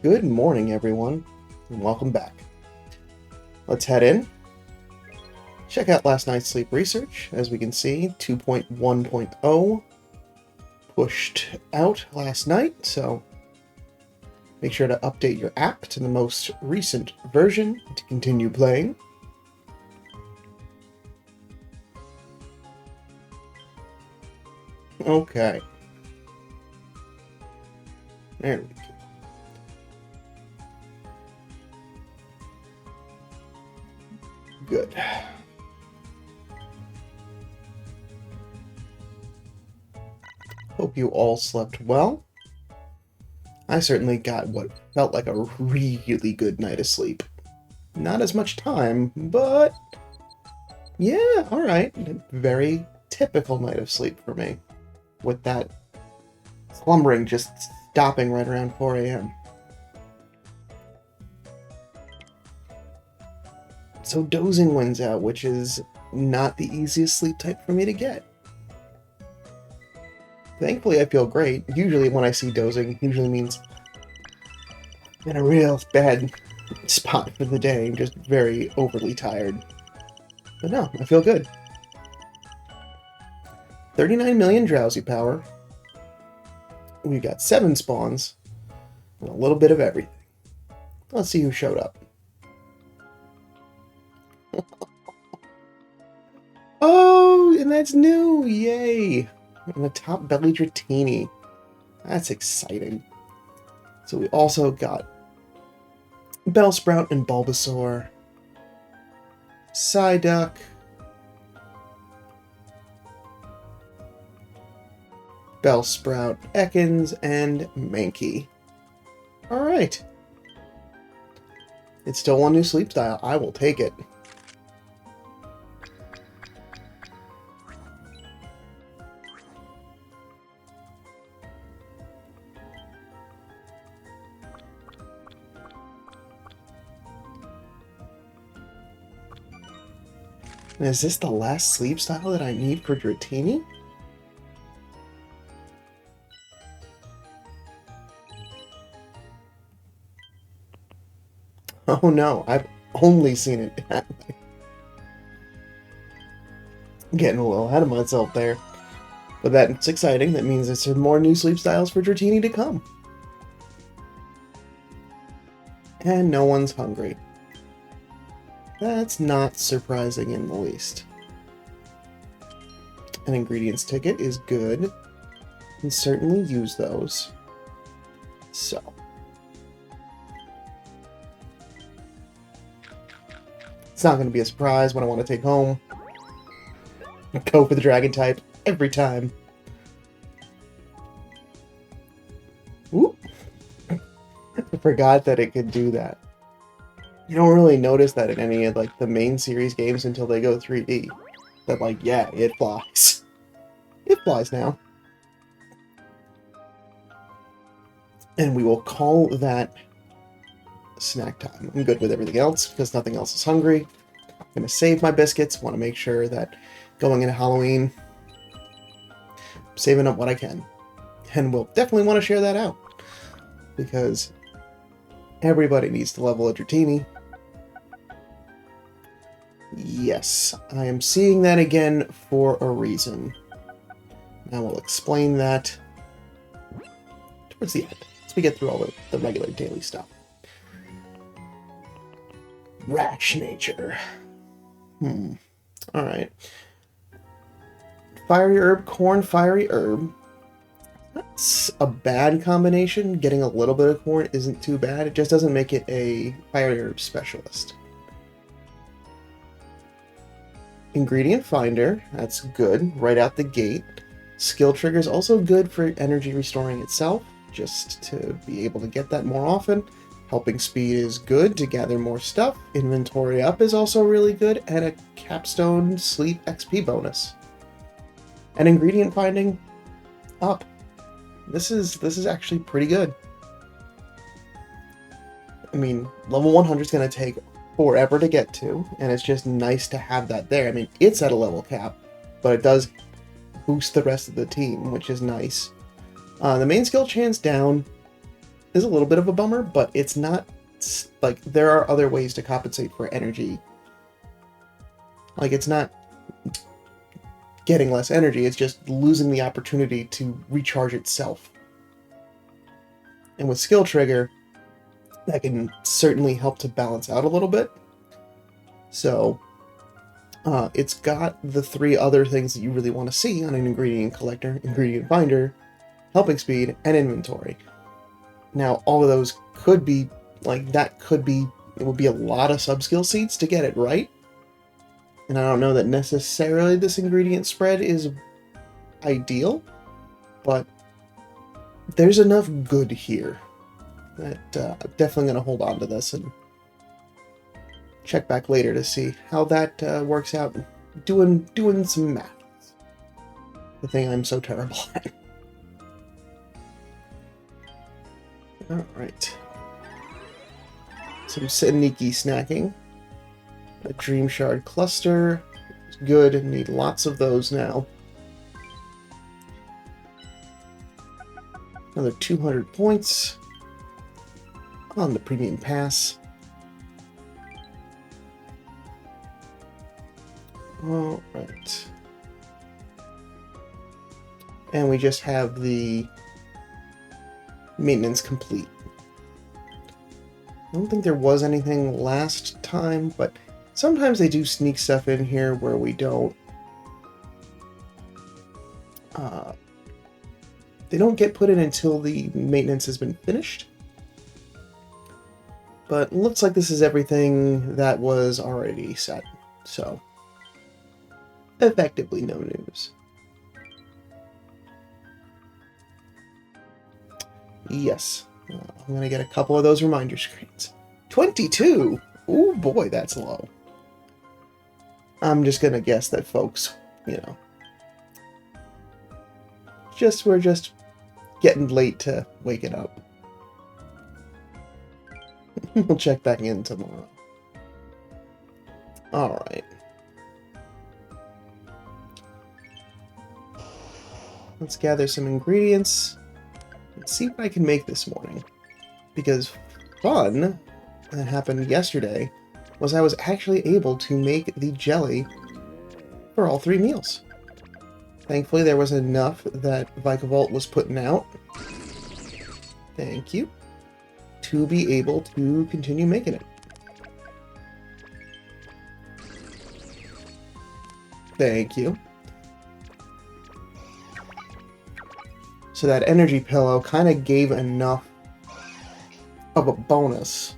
Good morning, everyone, and welcome back. Let's head in. Check out last night's sleep research. As we can see, 2.1.0 pushed out last night, so make sure to update your app to the most recent version to continue playing. Okay. There we go. Good. Hope you all slept well. I certainly got what felt like a really good night of sleep. Not as much time, but yeah, alright. Very typical night of sleep for me, with that slumbering just stopping right around 4 a.m. So dozing wins out, which is not the easiest sleep type for me to get. Thankfully, I feel great. Usually when I see dozing, usually means I'm in a real bad spot for the day. I'm just very overly tired. But no, I feel good. 39 million drowsy power. We've got 7 spawns. And a little bit of everything. Let's see who showed up. Oh, and that's new! Yay! And a top belly Dratini. That's exciting. So we also got Bellsprout and Bulbasaur, Psyduck, Bellsprout, Ekans, and Mankey. Alright. It's still one new sleep style. I will take it. And is this the last sleep style that I need for Dratini? Oh no, I've only seen it happen. Getting a little ahead of myself there. But that's exciting. That means there's more new sleep styles for Dratini to come. And no one's hungry. That's not surprising in the least. An ingredients ticket is good. Can certainly use those. So. It's not going to be a surprise what I want to take home. Go for the dragon type every time. Oop. I forgot that it could do that. You don't really notice that in any of like the main series games until they go 3D. That like, yeah, it flies. It flies now. And we will call that snack time. I'm good with everything else because nothing else is hungry. I'm going to save my biscuits. Want to make sure that going into Halloween, I'm saving up what I can. And we'll definitely want to share that out. Because everybody needs to level a Dratini. Yes, I am seeing that again for a reason. I will explain that towards the end, as we get through all the regular daily stuff. Rash nature. Alright. Fiery herb, corn, fiery herb. That's a bad combination. Getting a little bit of corn isn't too bad. It just doesn't make it a fiery herb specialist. Ingredient finder, that's good right out the gate. Skill trigger is also good for energy restoring itself, just to be able to get that more often. Helping speed is good to gather more stuff. Inventory up is also really good, and a capstone sleep XP bonus. And ingredient finding up. This is actually pretty good. I mean, level 100 is going to take forever to get to, and it's just nice to have that there. I mean, it's at a level cap, but it does boost the rest of the team, which is nice. The main skill chance down is a little bit of a bummer, but it's not, like, there are other ways to compensate for energy. Like, it's not getting less energy, it's just losing the opportunity to recharge itself. And with Skill Trigger, that can certainly help to balance out a little bit. So, it's got the 3 other things that you really want to see on an ingredient collector, ingredient finder, helping speed, and inventory. Now, all of those could be, like, it would be a lot of sub-skill seeds to get it right. And I don't know that necessarily this ingredient spread is ideal, but there's enough good here that I'm definitely going to hold on to this and check back later to see how that works out. Doing some math. The thing I'm so terrible at. Alright. Some Seniki snacking. A Dream Shard cluster. Good, need lots of those now. Another 200 points on the premium pass. Alright. And we just have the maintenance complete. I don't think there was anything last time, but sometimes they do sneak stuff in here where we don't... they don't get put in until the maintenance has been finished. But it looks like this is everything that was already set, so effectively no news. Yes, I'm going to get a couple of those reminder screens. 22! Ooh boy, that's low. I'm just going to guess that folks, you know, we're just getting late to waking up. We'll check back in tomorrow. Alright. Let's gather some ingredients. Let's see what I can make this morning. Because fun that happened yesterday was I was actually able to make the jelly for all 3 meals. Thankfully, there was enough that Vikavolt was putting out. Thank you. To be able to continue making it. Thank you. So that energy pillow kind of gave enough of a bonus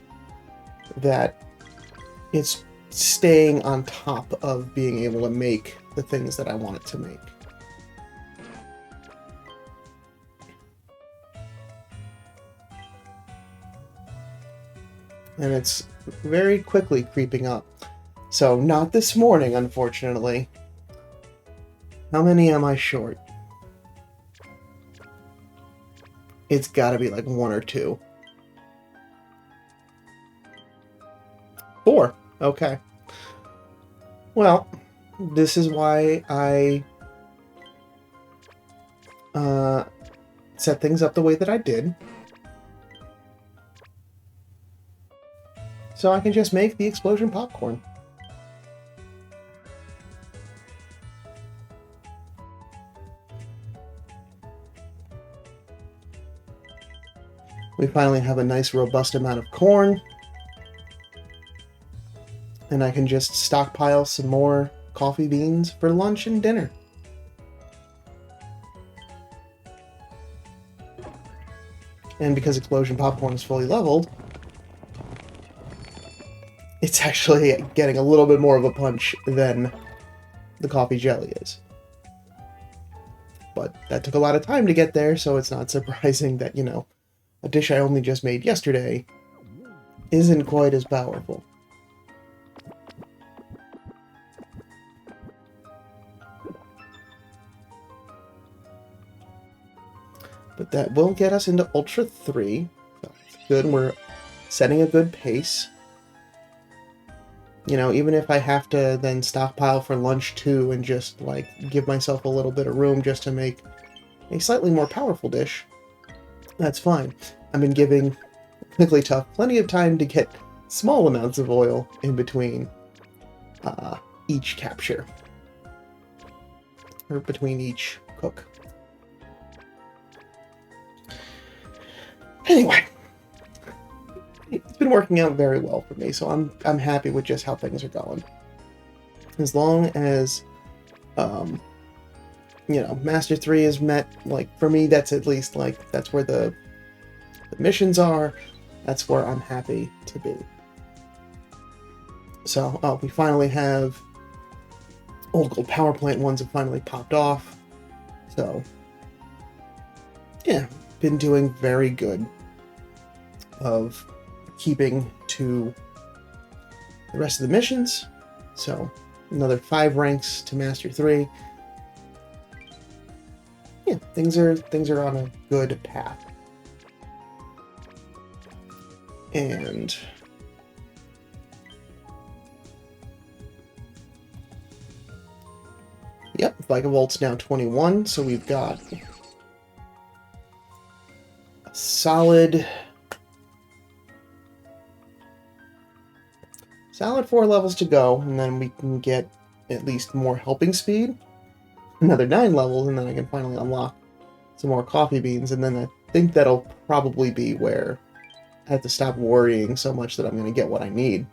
that it's staying on top of being able to make the things that I want it to make. And it's very quickly creeping up. So, not this morning, unfortunately. How many am I short? It's gotta be like 1 or 2. 4. Okay. Well, this is why I set things up the way that I did. So I can just make the explosion popcorn. We finally have a nice robust amount of corn. And I can just stockpile some more coffee beans for lunch and dinner. And because explosion popcorn is fully leveled, it's actually getting a little bit more of a punch than the coffee jelly is. But that took a lot of time to get there, so it's not surprising that, you know, a dish I only just made yesterday isn't quite as powerful. But that will get us into Ultra 3. So it's good, we're setting a good pace. You know, even if I have to then stockpile for lunch too and just, like, give myself a little bit of room just to make a slightly more powerful dish, that's fine. I've been giving Wigglytuff plenty of time to get small amounts of oil in between each capture, or between each cook. Anyway, it's been working out very well for me, so I'm happy with just how things are going. As long as, Master 3 is met, like, for me, that's at least, like, that's where the missions are. That's where I'm happy to be. So, we finally have Old Gold Power Plant ones have finally popped off. So, yeah, been doing very good of keeping to the rest of the missions. So, another 5 ranks to Master 3. Yeah, things are on a good path. And yep, Vigavolt's now 21, so we've got a solid 4 levels to go, and then we can get at least more helping speed. Another 9 levels, and then I can finally unlock some more coffee beans, and then I think that'll probably be where I have to stop worrying so much that I'm going to get what I need.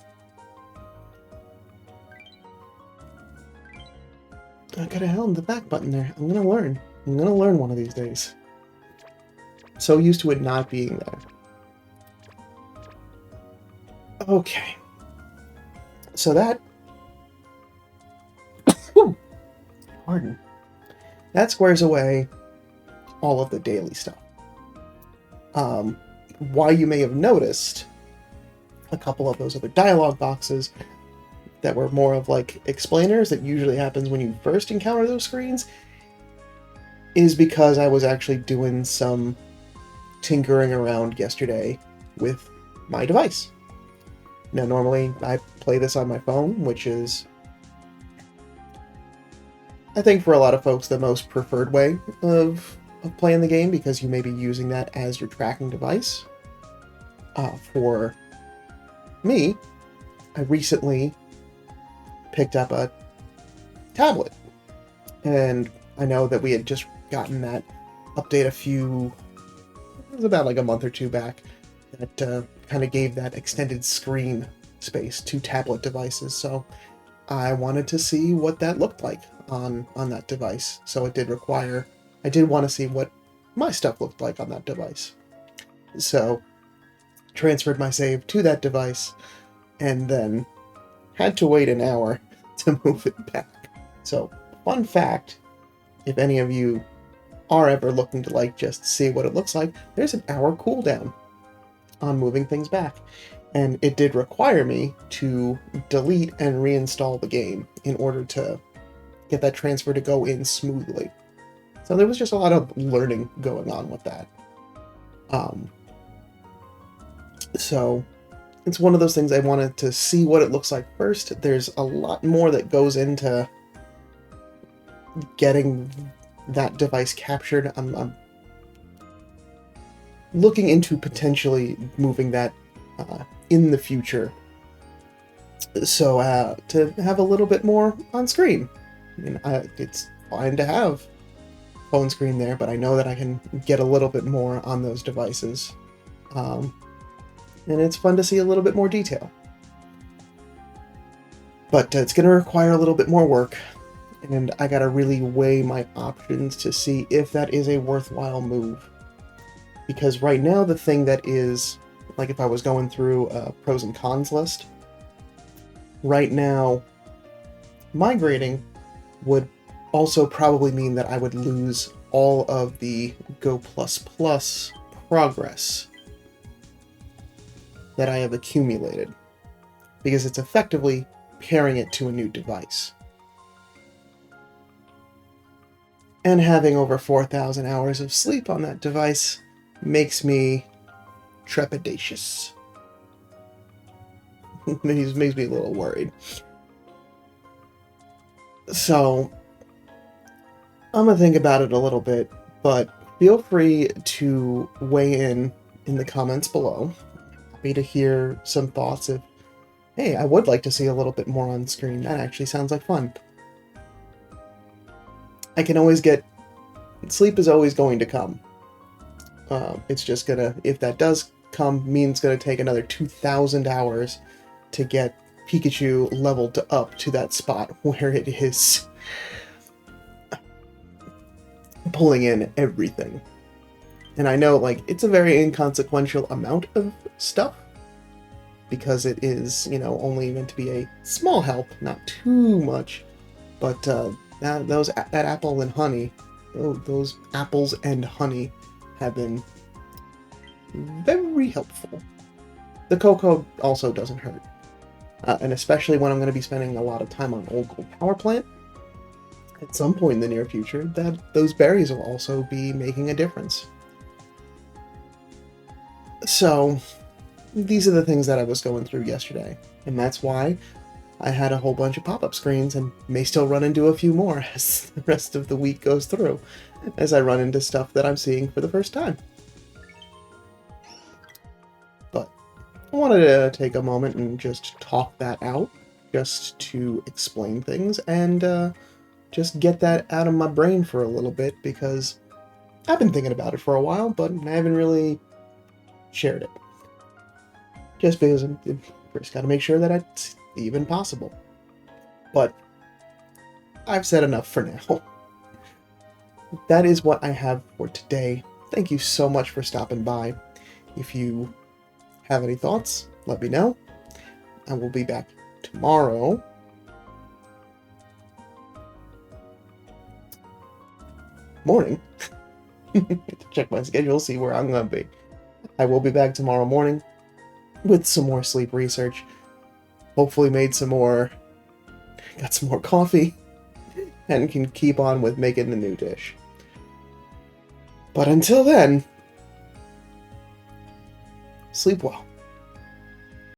I could have held the back button there. I'm going to learn. I'm going to learn one of these days. So used to it not being there. Okay. So that... Pardon. That squares away all of the daily stuff. Why you may have noticed a couple of those other dialogue boxes that were more of like explainers that usually happens when you first encounter those screens is because I was actually doing some tinkering around yesterday with my device. Now, normally I play this on my phone, which is, I think for a lot of folks, the most preferred way of playing the game, because you may be using that as your tracking device. For me, I recently picked up a tablet, and I know that we had just gotten that update it was about like a month or two back, that kind of gave that extended screen space to tablet devices, so I wanted to see what that looked like on that device. So I did want to see what my stuff looked like on that device. So transferred my save to that device, and then had to wait an hour to move it back. So, fun fact, if any of you are ever looking to like just see what it looks like, there's an hour cooldown on moving things back. And it did require me to delete and reinstall the game in order to get that transfer to go in smoothly. So there was just a lot of learning going on with that. So it's one of those things I wanted to see what it looks like first. There's a lot more that goes into getting that device captured. I'm looking into potentially moving that in the future, so to have a little bit more on screen. I mean, it's fine to have phone screen there, but I know that I can get a little bit more on those devices. And it's fun to see a little bit more detail. But it's going to require a little bit more work, and I got to really weigh my options to see if that is a worthwhile move. Because right now, the thing that is, like if I was going through a pros and cons list, right now, migrating would also probably mean that I would lose all of the Go++ progress that I have accumulated, because it's effectively pairing it to a new device. And having over 4,000 hours of sleep on that device makes me trepidatious. Makes me a little worried. So, I'm gonna think about it a little bit, but feel free to weigh in in the comments below. Happy to hear some thoughts of, hey, I would like to see a little bit more on screen. That actually sounds like fun. I can always get... Sleep is always going to come. It's just gonna... If that does come, means it's gonna take another 2,000 hours to get Pikachu leveled up to that spot where it is pulling in everything. And I know, like, it's a very inconsequential amount of stuff, because it is, you know, only meant to be a small help, not too much. But that apple and honey, those apples and honey have been very helpful. The cocoa also doesn't hurt. And especially when I'm going to be spending a lot of time on Old Gold Power Plant, at some point in the near future, that those berries will also be making a difference. So, these are the things that I was going through yesterday, and that's why I had a whole bunch of pop-up screens, and may still run into a few more as the rest of the week goes through, as I run into stuff that I'm seeing for the first time. But I wanted to take a moment and just talk that out, just to explain things, and just get that out of my brain for a little bit, because I've been thinking about it for a while, but I haven't really shared it. Just because I first got to make sure that it's even possible. But I've said enough for now. That is what I have for today. Thank you so much for stopping by. If you have any thoughts, let me know. I will be back tomorrow. Morning. To check my schedule, see where I'm going to be. I will be back tomorrow morning with some more sleep research. Hopefully got some more coffee, and can keep on with making the new dish. But until then, sleep well.